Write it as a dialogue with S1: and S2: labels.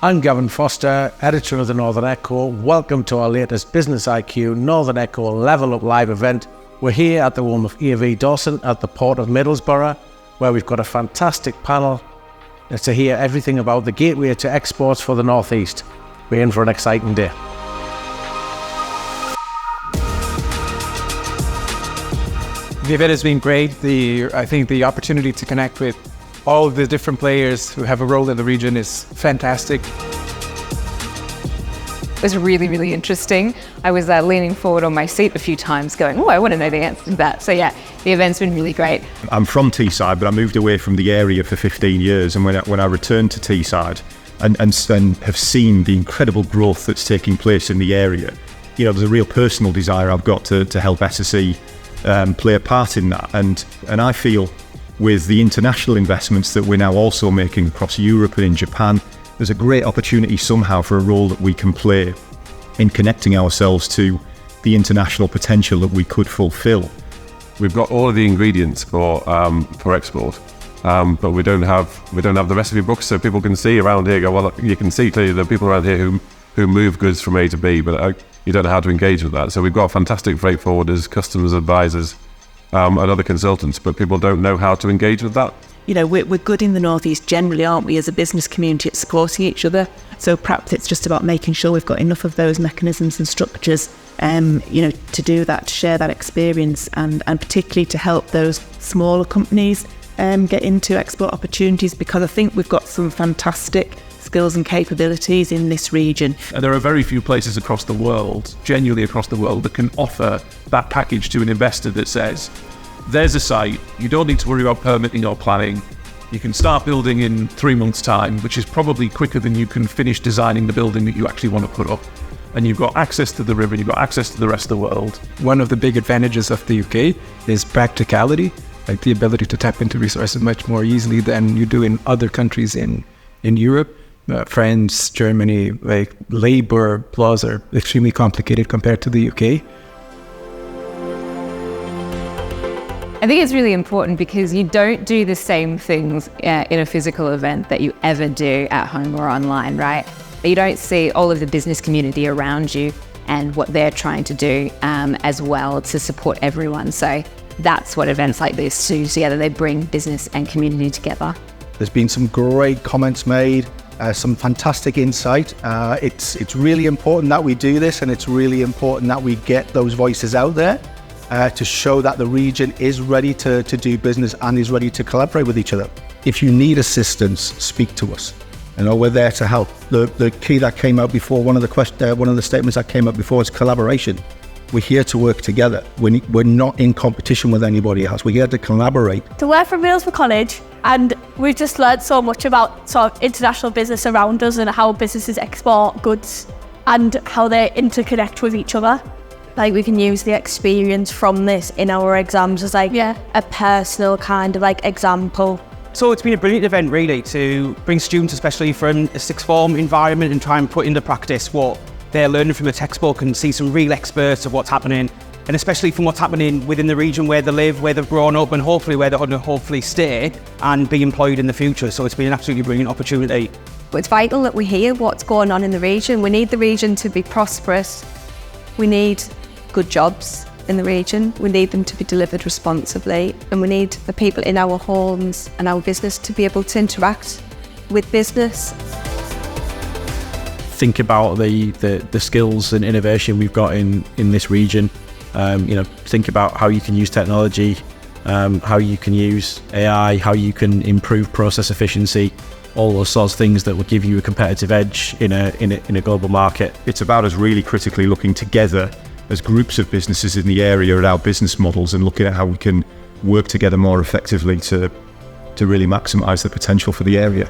S1: I'm Gavin Foster, editor of the Northern Echo. Welcome to our latest BUSINESSiQ Northern Echo Level Up Live event. We're here at the home of EV Dawson at the Port of Middlesbrough, where we've got a fantastic panel to hear everything about the gateway to exports for the North East. We're in for an exciting day.
S2: The event has been great. I think the opportunity to connect with all of the different players who have a role in the region is fantastic.
S3: It was really, really interesting. I was leaning forward on my seat a few times going, I want to know the answer to that. So yeah, the event's been really great.
S4: I'm from Teesside, but I moved away from the area for 15 years. And when I returned to Teesside and have seen the incredible growth that's taking place in the area, there's a real personal desire I've got to help SSE play a part in that. And I feel with the international investments that we're now also making across Europe and in Japan, there's a great opportunity somehow for a role that we can play in connecting ourselves to the international potential that we could fulfill.
S5: We've got all of the ingredients for export, but we don't have the recipe books, so people can see around here. You can see clearly the people around here who move goods from A to B, but you don't know how to engage with that. So we've got fantastic freight forwarders, customs advisors, and other consultants, but people don't know how to engage with that.
S6: We're good in the North East generally, aren't we, as a business community at supporting each other. So perhaps it's just about making sure we've got enough of those mechanisms and structures, to do that, to share that experience, and particularly to help those smaller companies get into export opportunities, because I think we've got some fantastic skills and capabilities in this region.
S7: And there are very few places across the world, genuinely across the world, that can offer that package to an investor that says, there's a site, you don't need to worry about permitting or planning, you can start building in 3 months' time, which is probably quicker than you can finish designing the building that you actually want to put up. And you've got access to the river, you've got access to the rest of the world.
S2: One of the big advantages of the UK is practicality, like the ability to tap into resources much more easily than you do in other countries in Europe. France, Germany, like labor laws are extremely complicated compared to the UK.
S3: I think it's really important because you don't do the same things in a physical event that you ever do at home or online, right? You don't see all of the business community around you and what they're trying to do as well to support everyone. So that's what events like this do together. They bring business and community together.
S8: There's been some great comments made, some fantastic insight. It's really important that we do this, and it's really important that we get those voices out there to show that the region is ready to do business and is ready to collaborate with each other. If you need assistance, speak to us. We're there to help. The key that came out before, one of the statements that came up before is collaboration. We're here to work together. We're not in competition with anybody else. We're here to collaborate.
S9: So we're from Middlesbrough College, and we've just learned so much about sort of international business around us and how businesses export goods and how they interconnect with each other.
S10: Like, we can use the experience from this in our exams as a personal kind of example.
S11: So it's been a brilliant event really to bring students, especially from a sixth form environment, and try and put into practice what they're learning from the textbook and see some real experts of what's happening, and especially from what's happening within the region where they live, where they've grown up, and hopefully where they're going to hopefully stay and be employed in the future. So it's been an absolutely brilliant opportunity.
S10: But it's vital that we hear what's going on in the region. We need the region to be prosperous. We need good jobs in the region. We need them to be delivered responsibly, and we need the people in our homes and our business to be able to interact with business.
S1: Think about the skills and innovation we've got in this region. Think about how you can use technology, how you can use AI, how you can improve process efficiency, all those sorts of things that will give you a competitive edge in a global market.
S4: It's about us really critically looking together as groups of businesses in the area at our business models and looking at how we can work together more effectively to really maximise the potential for the area.